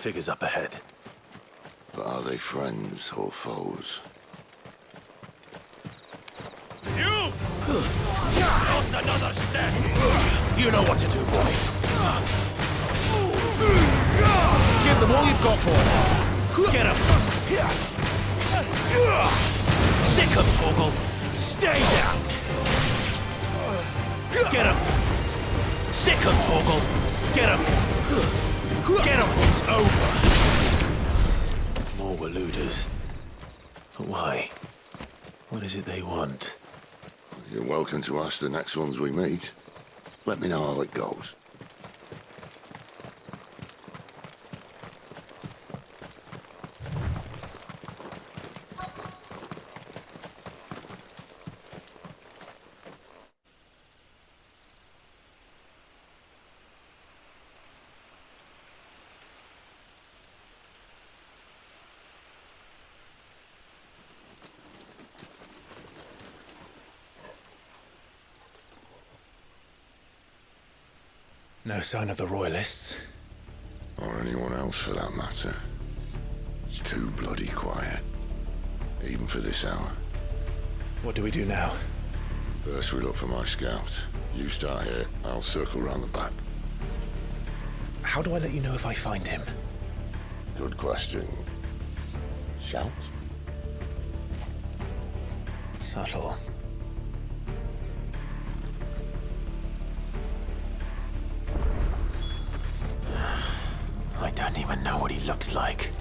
figures up ahead. But are they friends or foes? You! Not another step! You know what to do, boy. Give them all you've got, boy. Get him! Sick him, Torgal! Stay down! Get him! Sick him, Torgal! Get him! Get him! It's over! More Waluders. But why? What is it they want? You're welcome to ask the next ones we meet. Let me know how it goes. No sign of the Royalists. Or anyone else for that matter. It's too bloody quiet. Even for this hour. What do we do now? First we look for my scouts. You start here, I'll circle round the back. How do I let you know if I find him? Good question. Shout? Subtle. I don't even know what he looks like.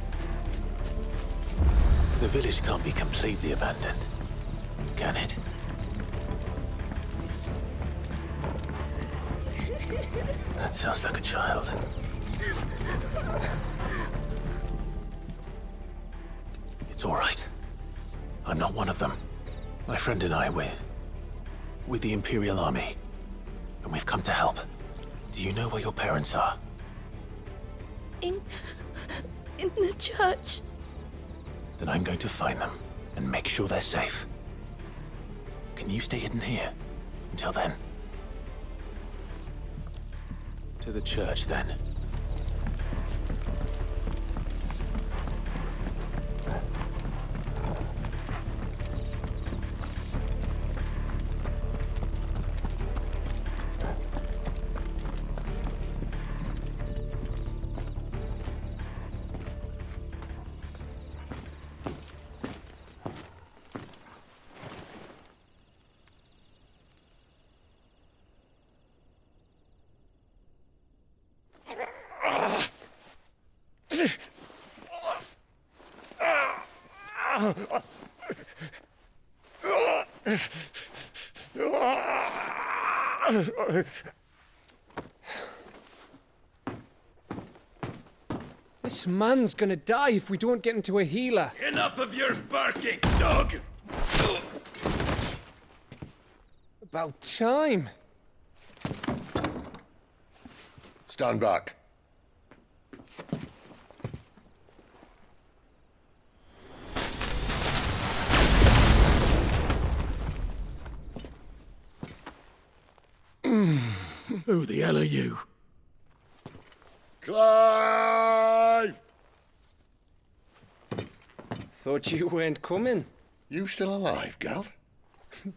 The village can't be completely abandoned, can it? That sounds like a child. It's all right. I'm not one of them. My friend and I, we're with the Imperial Army, and we've come to help. Do you know where your parents are? In the church. Then I'm going to find them and make sure they're safe. Can you stay hidden here until then? To the church, then. This man's gonna die if we don't get into a healer. Enough of your barking, dog! About time. Stand back. Who the hell are you? Clive! Thought you weren't coming. You still alive, Gav?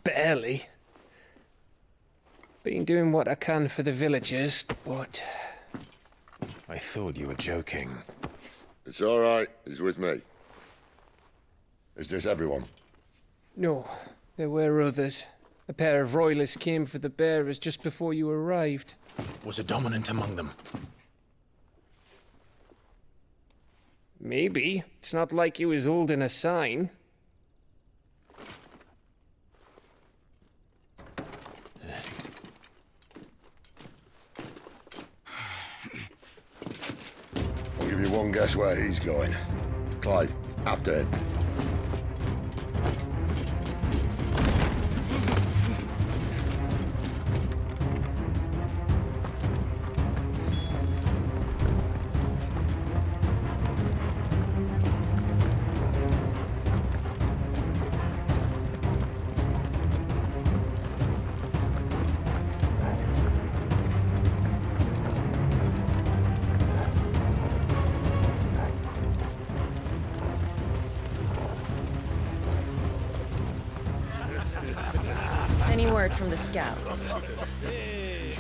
Barely. Been doing what I can for the villagers, but... I thought you were joking. It's all right. He's with me. Is this everyone? No, there were others. A pair of royalists came for the bearers just before you arrived. Was a dominant among them? Maybe. It's not like he was holding a sign. I'll give you one guess where he's going. Clive, after him. word from the scouts?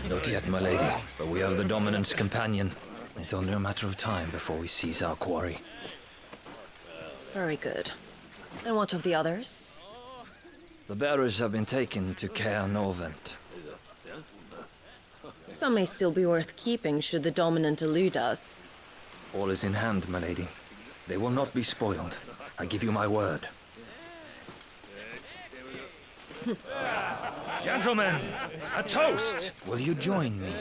Not yet, my lady, but we have the Dominant's companion. It's only a matter of time before we seize our quarry. Very good. And what of the others? The bearers have been taken to Caer Novent. Some may still be worth keeping should the Dominant elude us. All is in hand, my lady. They will not be spoiled. I give you my word. Gentlemen, a toast! Will you join me?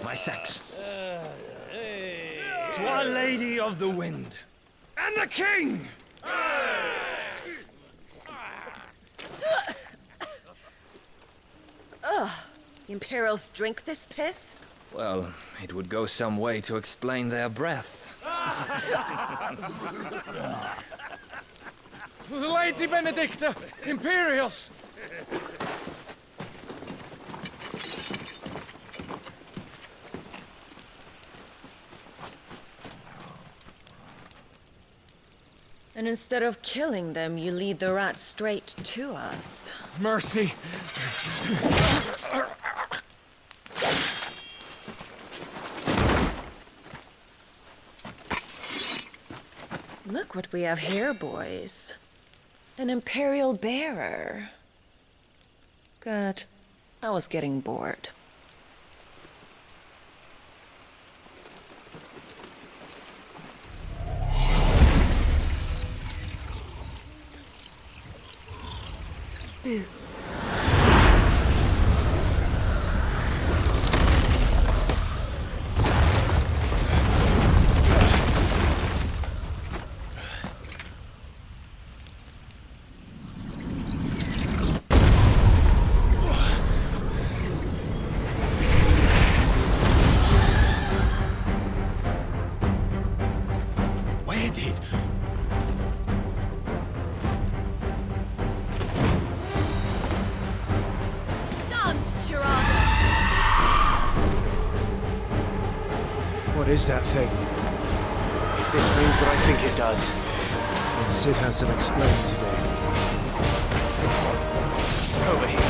My thanks. To Our Lady of the Wind. And the King! The Imperials drink this piss? Well, it would go some way to explain their breath. Lady Benedicta! Imperials! And instead of killing them, you lead the rats straight to us. Mercy! Look what we have here, boys. An Imperial bearer. Good. I was getting bored. Boo. Where did... Dance, Gerardo! What is that thing? If this means what I think it does. And Sid has some explaining to do. Over here.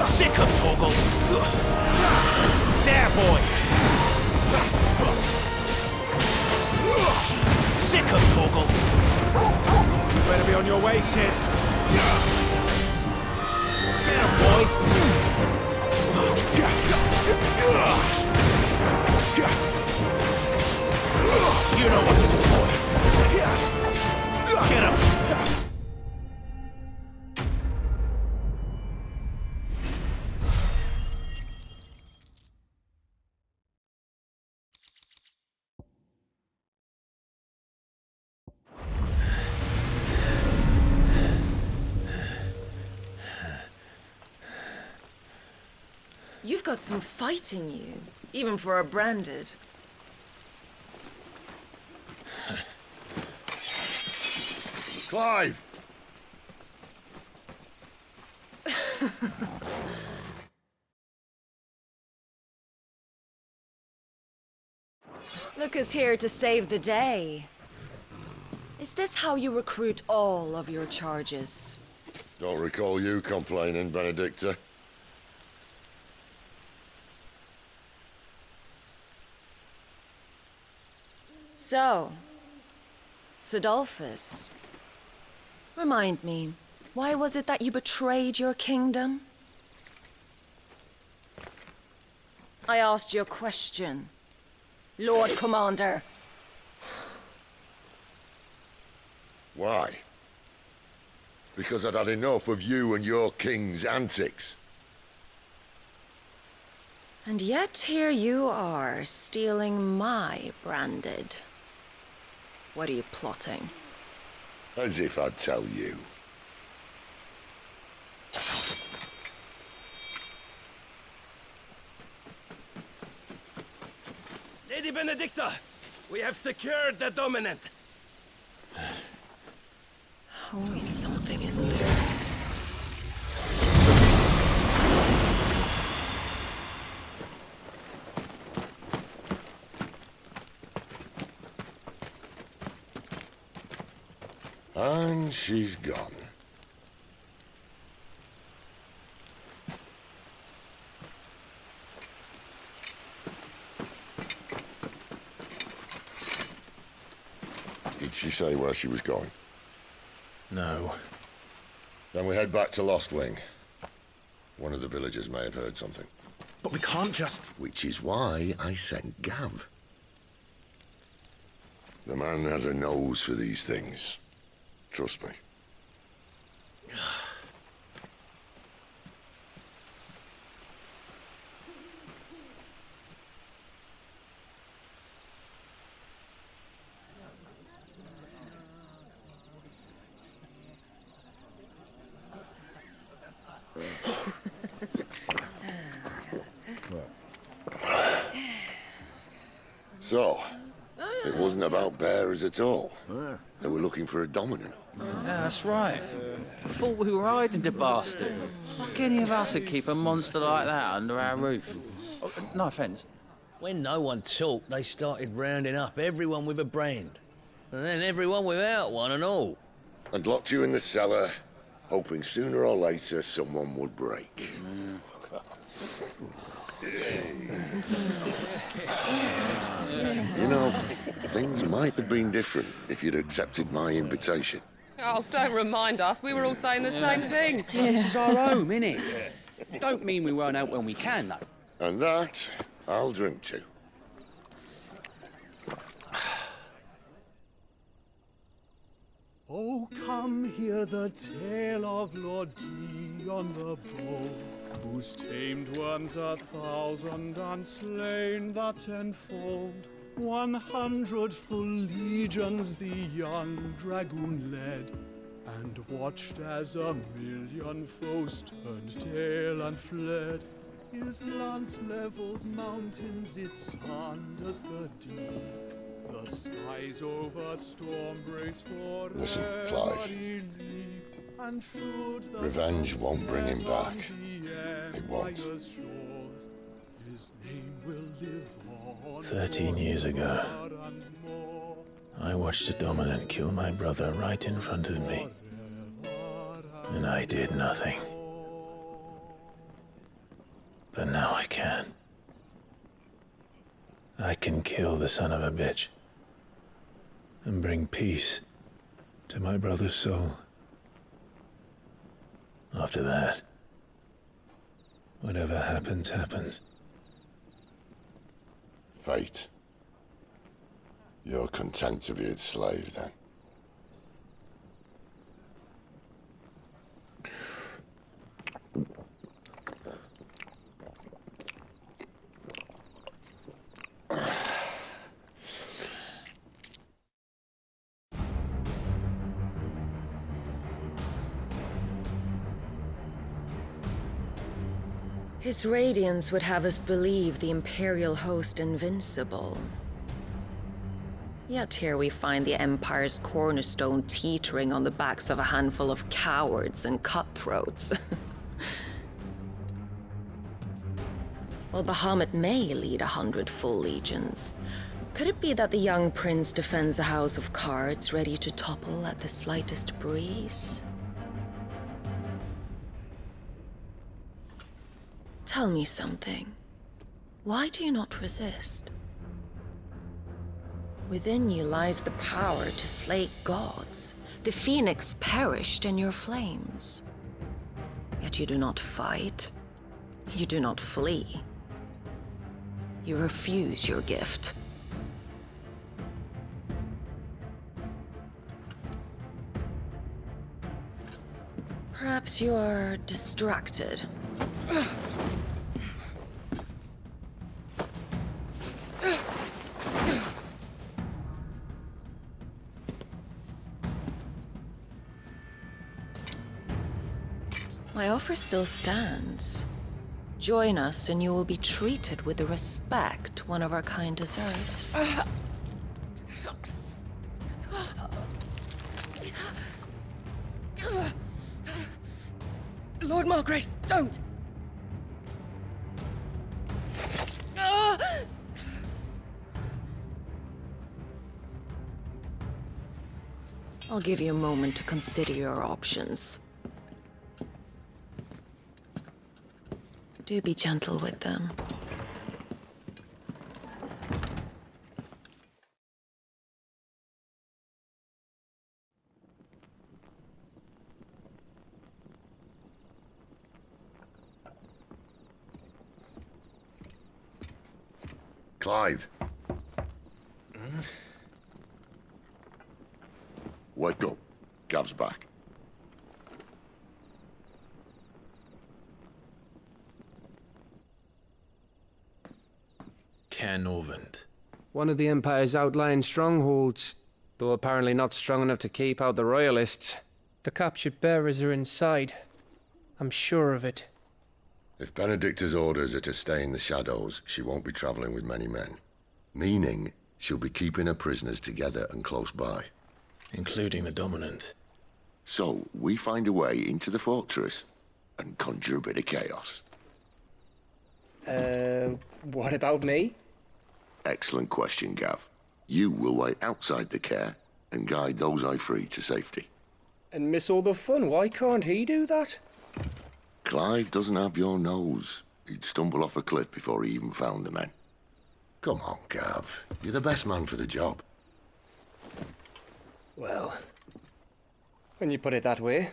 Sick of Torgal! There, boy! Sick of Torgal! You better be on your way, Sid. Get him, boy! You know what to do, boy! Get him! You've got some fight in you, even for a branded. Clive! Lucas here to save the day. Is this how you recruit all of your charges? Don't recall you complaining, Benedicta. So, Sidolphus, remind me, why was it that you betrayed your kingdom? I asked you a question, Lord Commander. Why? Because I'd had enough of you and your king's antics. And yet here you are, stealing my branded. What are you plotting? As if I'd tell you. Lady Benedicta, we have secured the Dominant. Always something, isn't there? And she's gone. Did she say where she was going? No. Then we head back to Lost Wing. One of the villagers may have heard something. But we can't just... Which is why I sent Gav. The man has a nose for these things. Trust me. So, it wasn't about bearers at all. They were looking for a dominant. Yeah, that's right. Thought we were hiding the bastard. Like any of us would keep a monster like that under our roof. Oh, no offence. When no one talked, they started rounding up everyone with a brand. And then everyone without one and all. And locked you in the cellar, hoping sooner or later someone would break. You know, things might have been different if you'd accepted my invitation. Oh, don't remind us. We were all saying the same thing. This is our home, innit? Don't mean we won't out when we can, though. And that, I'll drink to. Oh, come hear the tale of Lord Dion the Bold, who's tamed worms 1,000 and slain the tenfold. 100 full legions the young dragoon led, and watched as 1,000,000 foes turned tail and fled. His lance levels mountains, it sanders the deep. The skies over storm breaks forever. Listen, Clive. Revenge won't bring him back. It won't. 13 years ago, I watched a dominant kill my brother right in front of me. And I did nothing. But now I can. I can kill the son of a bitch and bring peace to my brother's soul. After that, whatever happens, happens. Fate. You're content to be its slave, then? His radiance would have us believe the Imperial host invincible. Yet here we find the Empire's cornerstone teetering on the backs of a handful of cowards and cutthroats. Well, Bahamut may lead 100 full legions. Could it be that the young prince defends a house of cards ready to topple at the slightest breeze? Tell me something. Why do you not resist? Within you lies the power to slay gods. The phoenix perished in your flames. Yet you do not fight. You do not flee. You refuse your gift. Perhaps you are distracted. My offer still stands. Join us and you will be treated with the respect one of our kind deserves. Lord Margrace, don't! I'll give you a moment to consider your options. Do be gentle with them. Clive. Wake up. Gav's back. Caer Norvund. One of the Empire's outlying strongholds, though apparently not strong enough to keep out the Royalists. The captured bearers are inside. I'm sure of it. If Benedicta's orders are to stay in the shadows, she won't be traveling with many men. Meaning, she'll be keeping her prisoners together and close by. Including the Dominant. So, we find a way into the fortress and conjure a bit of chaos. What about me? Excellent question, Gav. You will wait outside the Caer and guide those I free to safety. And miss all the fun. Why can't he do that? Clive doesn't have your nose. He'd stumble off a cliff before he even found the men. Come on, Gav. You're the best man for the job. Well, when you put it that way.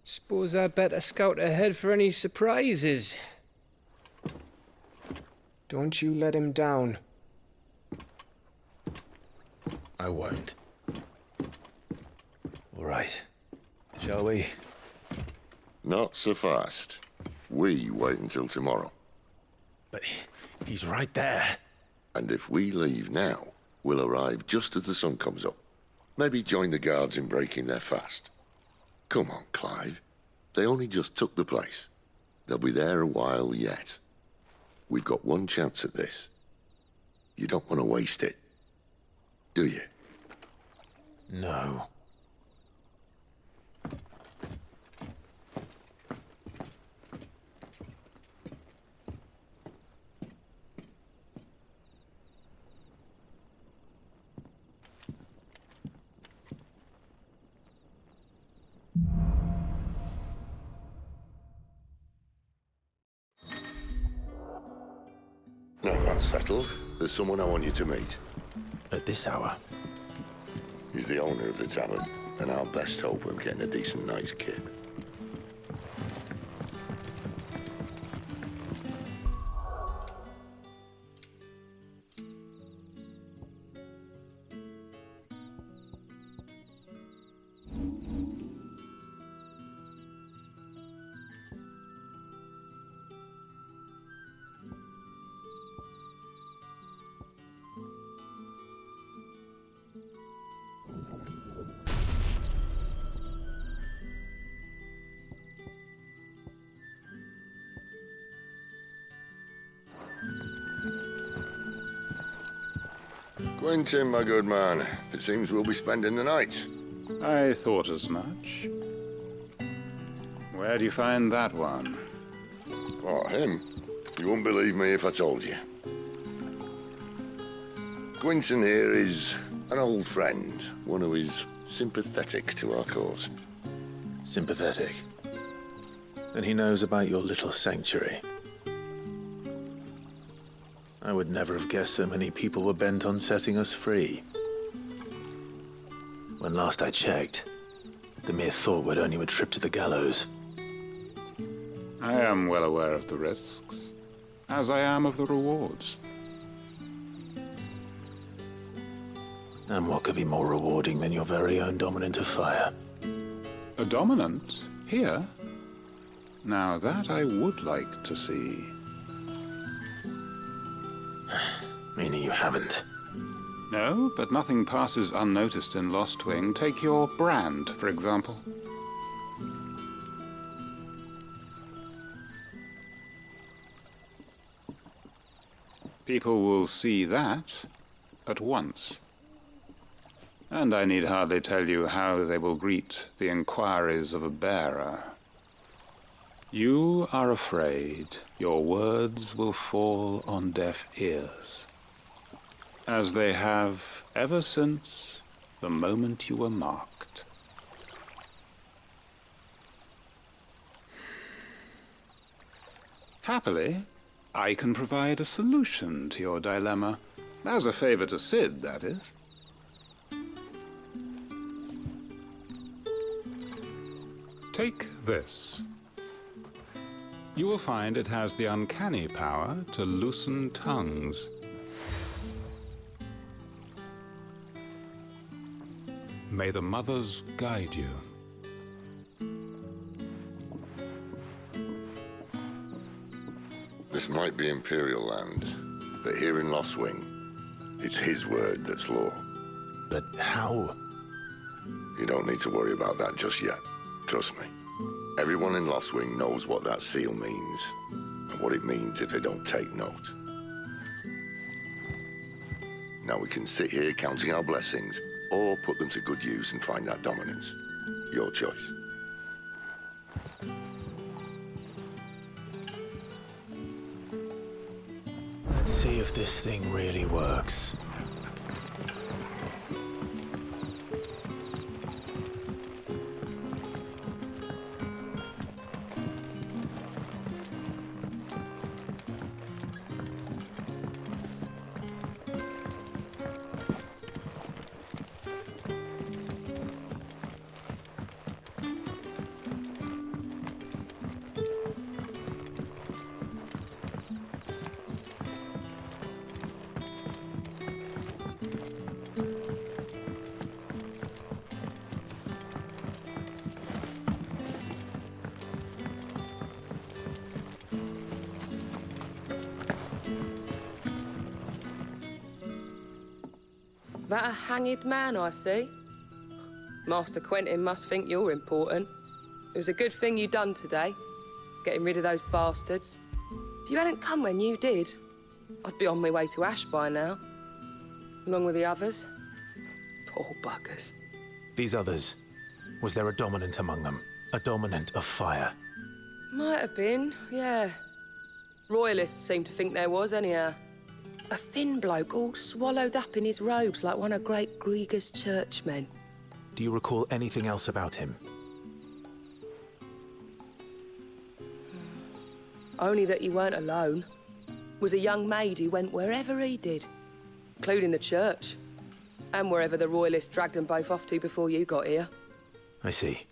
Suppose I'd better scout ahead for any surprises. Don't you let him down. I won't. All right. Shall we? Not so fast. We wait until tomorrow. But he's right there. And if we leave now, we'll arrive just as the sun comes up. Maybe join the guards in breaking their fast. Come on, Clive. They only just took the place. They'll be there a while yet. We've got one chance at this. You don't want to waste it, do you? No. Now that's settled. There's someone I want you to meet. At this hour? He's the owner of the tavern, and our best hope of getting a decent night's kip. Quentin, my good man. It seems we'll be spending the night. I thought as much. Where do you find that one? Oh, him? You wouldn't believe me if I told you. Quentin here is an old friend, one who is sympathetic to our cause. Sympathetic. And he knows about your little sanctuary. I would never have guessed so many people were bent on setting us free. When last I checked, the mere thought would earn you a trip to the gallows. I am well aware of the risks, as I am of the rewards. And what could be more rewarding than your very own Dominant of Fire? A dominant? Here? Now that I would like to see. Meaning you haven't? No, but nothing passes unnoticed in Lostwing. Take your brand, for example. People will see that at once. And I need hardly tell you how they will greet the inquiries of a bearer. You are afraid your words will fall on deaf ears, as they have ever since the moment you were marked. Happily, I can provide a solution to your dilemma. As a favor to Sid, that is. Take this. You will find it has the uncanny power to loosen tongues. May the mothers guide you. This might be Imperial land, but here in Lostwing, it's his word that's law. But how? You don't need to worry about that just yet. Trust me. Everyone in Lostwing knows what that seal means, and what it means if they don't take note. Now we can sit here counting our blessings, or put them to good use and find that dominance. Your choice. Let's see if this thing really works. That a hanged man I see? Master Quentin must think you're important. It was a good thing you done today, getting rid of those bastards. If you hadn't come when you did, I'd be on my way to Ash by now, along with the others. Poor buggers. These others, was there a dominant among them? A dominant of fire? Might have been, yeah. Royalists seem to think there was, anyhow. A thin bloke all swallowed up in his robes like one of Great Gregor's churchmen. Do you recall anything else about him? Only that he weren't alone. Was a young maid who went wherever he did, including the church, and wherever the Royalists dragged them both off to before you got here. I see.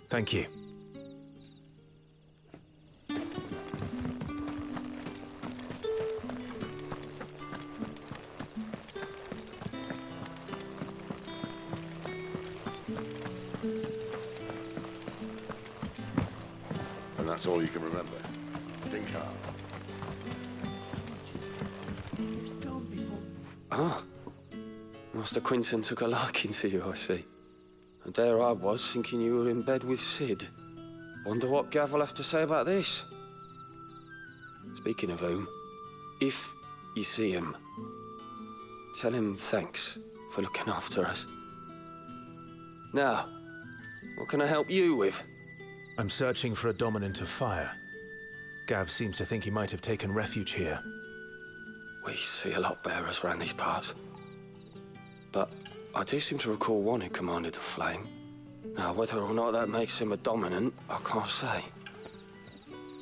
Thank you. And that's all you can remember. Think hard. Ah, Master Quinton took a liking to you, I see. And there I was, thinking you were in bed with Sid. Wonder what Gav will have to say about this. Speaking of whom, if you see him, tell him thanks for looking after us. Now, what can I help you with? I'm searching for a dominant of fire. Gav seems to think he might have taken refuge here. We see a lot bearers around these parts. But I do seem to recall one who commanded the flame. Now, whether or not that makes him a dominant, I can't say.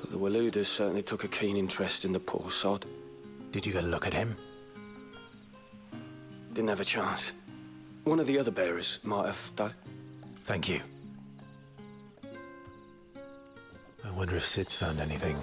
But the Waluders certainly took a keen interest in the poor sod. Did you get a look at him? Didn't have a chance. One of the other bearers might have, though. Thank you. I wonder if Sid's found anything.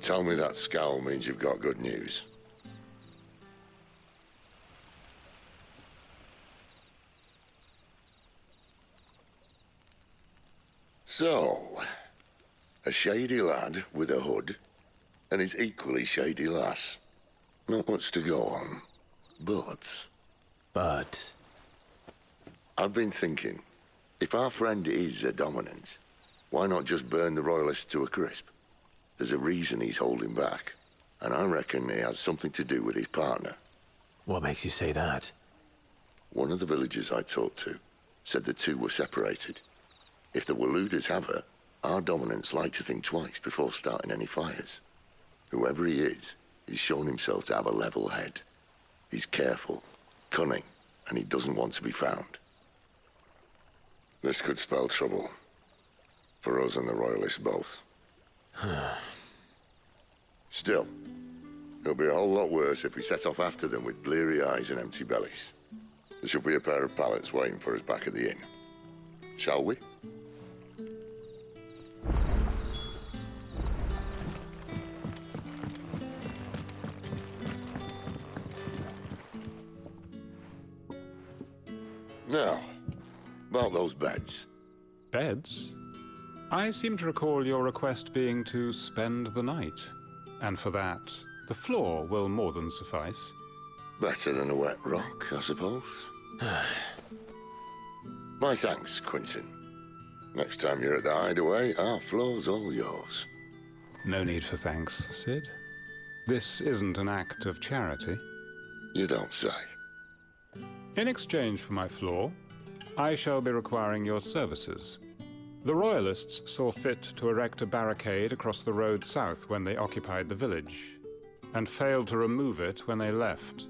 Tell me that scowl means you've got good news. So, a shady lad with a hood, and his equally shady lass. Not much to go on, but... But... I've been thinking, if our friend is a dominant, why not just burn the Royalists to a crisp? There's a reason he's holding back, and I reckon it has something to do with his partner. What makes you say that? One of the villagers I talked to said the two were separated. If the Waluders have her, our dominants like to think twice before starting any fires. Whoever he is, he's shown himself to have a level head. He's careful, cunning, and he doesn't want to be found. This could spell trouble. For us and the Royalists both. Still, it'll be a whole lot worse if we set off after them with bleary eyes and empty bellies. There should be a pair of pallets waiting for us back at the inn. Shall we? Now, about those beds. Beds? I seem to recall your request being to spend the night. And for that, the floor will more than suffice. Better than a wet rock, I suppose. My thanks, Quinton. Next time you're at the Hideaway, our floor's all yours. No need for thanks, Sid. This isn't an act of charity. You don't say. In exchange for my floor, I shall be requiring your services. The Royalists saw fit to erect a barricade across the road south when they occupied the village, and failed to remove it when they left.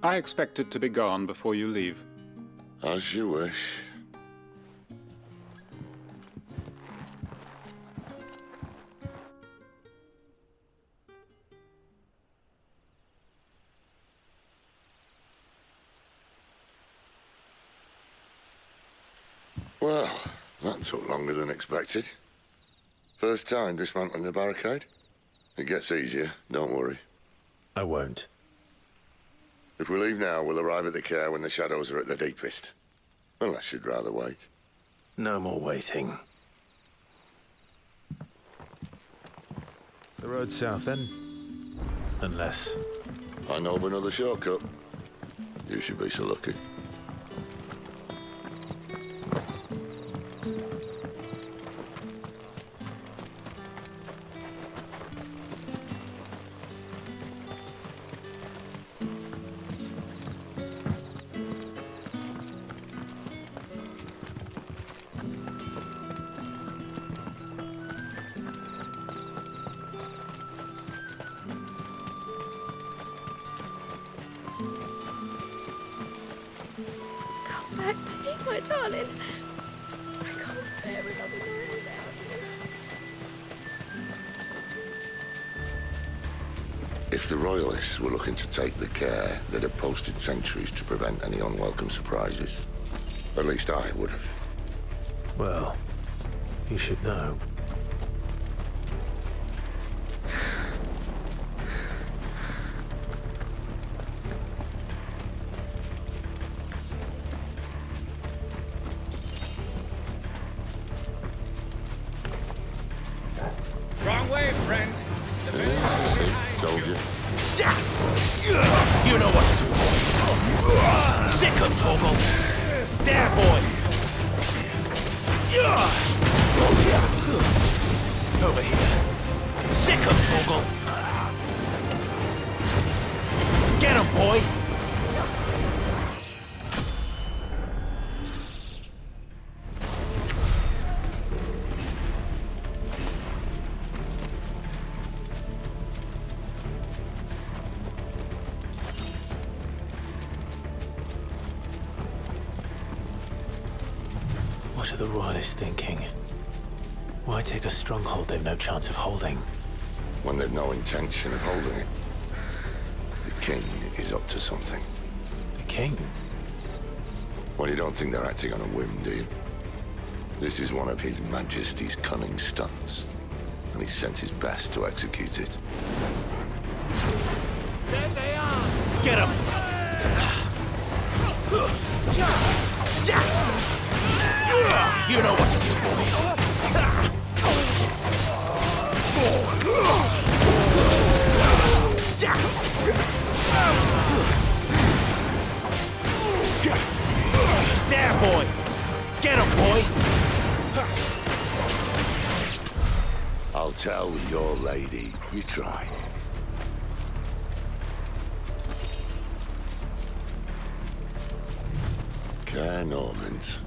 I expect it to be gone before you leave. As you wish. Well, that took longer than expected. First time dismantling the barricade? It gets easier, don't worry. I won't. If we leave now, we'll arrive at the care when the shadows are at their deepest. Unless you'd rather wait. No more waiting. The road south then? Unless... I know of another shortcut. You should be so lucky. Back to me, my darling. I can't bear another night without you. If the Royalists were looking to take the care, they'd have posted sentries to prevent any unwelcome surprises. At least I would have. Well, you should know. Wrong way, friend. The village is behind Told you. You know what to do, boy. Sick of Torgal. There, boy. Over here. Sick of Torgal. Get him, boy. What are the Royalists thinking? Why take a stronghold they've no chance of holding? When they've no intention of holding it. The king is up to something. The king? Well, you don't think they're acting on a whim, do you? This is one of His Majesty's cunning stunts, and he's sent his best to execute it. There they are! Get him! You know what to do, boy. There, boy. Get him, boy. I'll tell your lady you tried. Care Normans.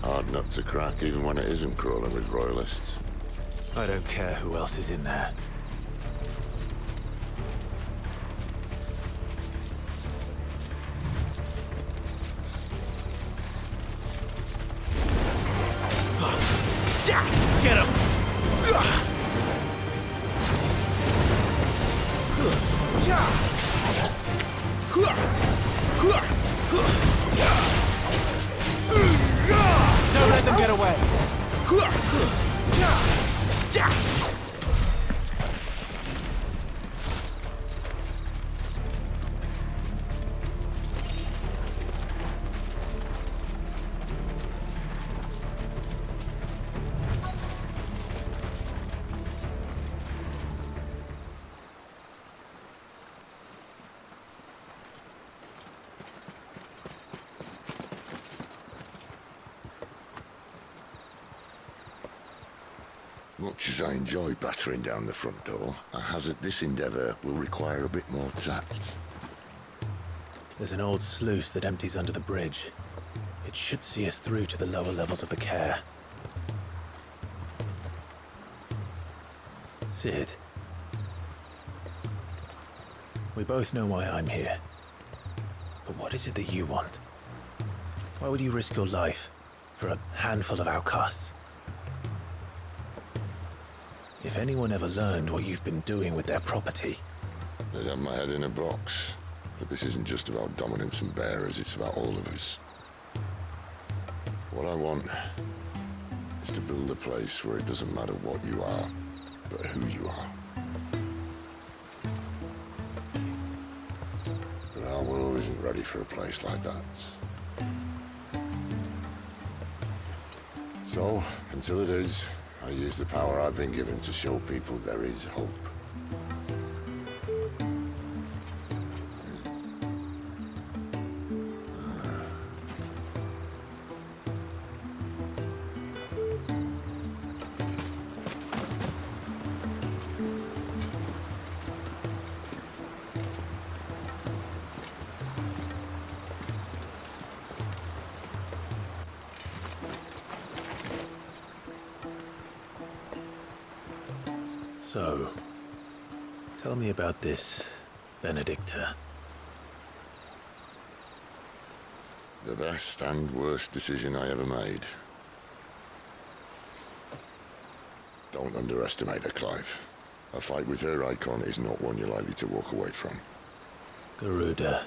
Hard nut to crack, even when it isn't crawling with royalists. I don't care who else is in there. Get him! Don't let them get away! Much as I enjoy battering down the front door, I hazard this endeavour will require a bit more tact. There's an old sluice that empties under the bridge. It should see us through to the lower levels of the care. Sid. We both know why I'm here. But what is it that you want? Why would you risk your life for a handful of outcasts? If anyone ever learned what you've been doing with their property... They'd have my head in a box. But this isn't just about dominance and bearers, it's about all of us. What I want is to build a place where it doesn't matter what you are, but who you are. But our world isn't ready for a place like that. So, until it is, I use the power I've been given to show people there is hope. So, tell me about this Benedicta. The best and worst decision I ever made. Don't underestimate her, Clive. A fight with her icon is not one you're likely to walk away from. Garuda.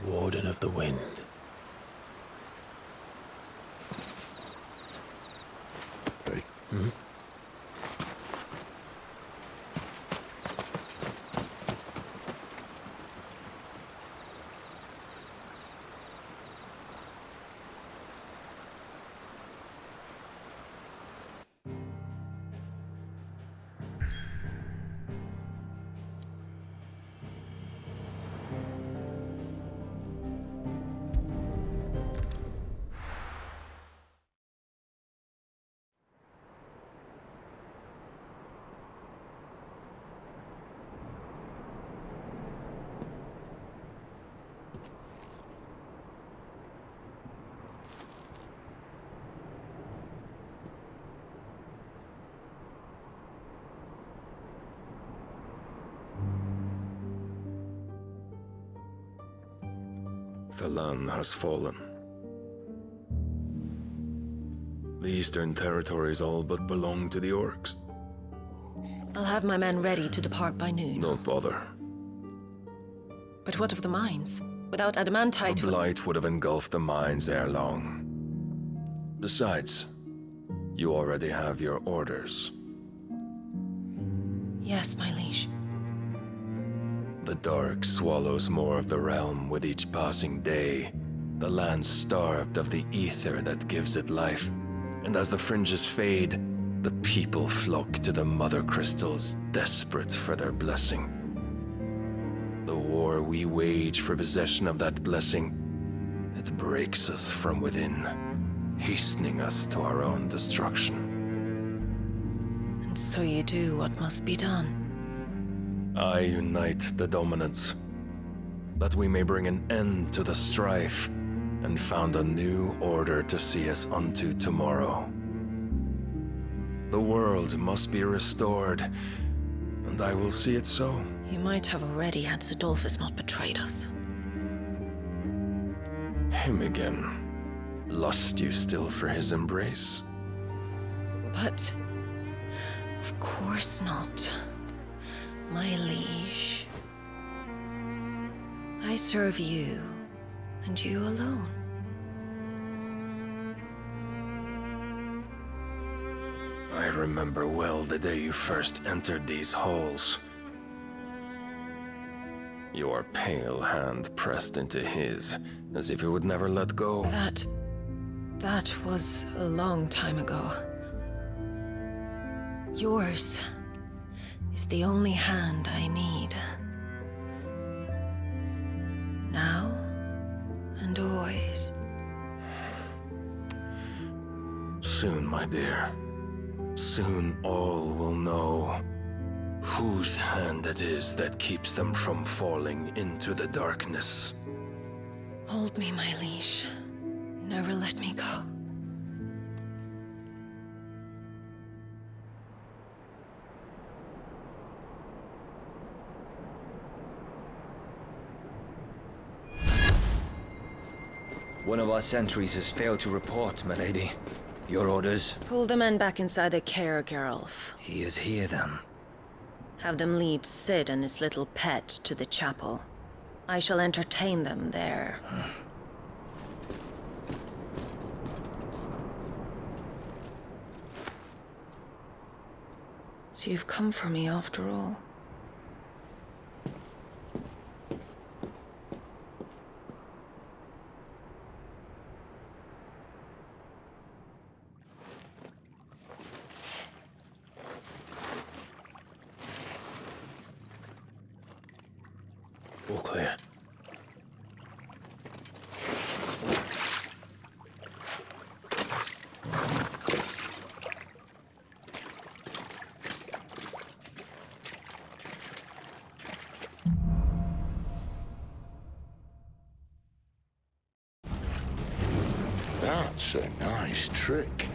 Warden of the Wind. Hey? Hmm? The land has fallen. The Eastern territories all but belong to the orcs. I'll have my men ready to depart by noon. Don't bother. But what of the mines? Without adamantite... The blight would have engulfed the mines ere long. Besides, you already have your orders. Yes, my liege. The dark swallows more of the realm with each passing day. The land starved of the ether that gives it life. And as the fringes fade, the people flock to the mother crystals, desperate for their blessing. The war we wage for possession of that blessing, it breaks us from within, hastening us to our own destruction. And so you do what must be done. I unite the dominants, that we may bring an end to the strife, and found a new order to see us unto tomorrow. The world must be restored, and I will see it so. You might have already had Sidolphus not betrayed us. Him again. Lust you still for his embrace? But of course not, my liege. I serve you, and you alone. I remember well the day you first entered these halls. Your pale hand pressed into his, as if it would never let go. That was a long time ago. Yours is the only hand I need. Now and always. Soon, my dear. Soon all will know whose hand it is that keeps them from falling into the darkness. Hold me, my liege. Never let me go. One of our sentries has failed to report, milady. Your orders? Pull the men back inside the care, Geralf. He is here, then. Have them lead Sid and his little pet to the chapel. I shall entertain them there. So you've come for me after all. All clear. That's a nice trick.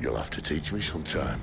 You'll have to teach me sometime.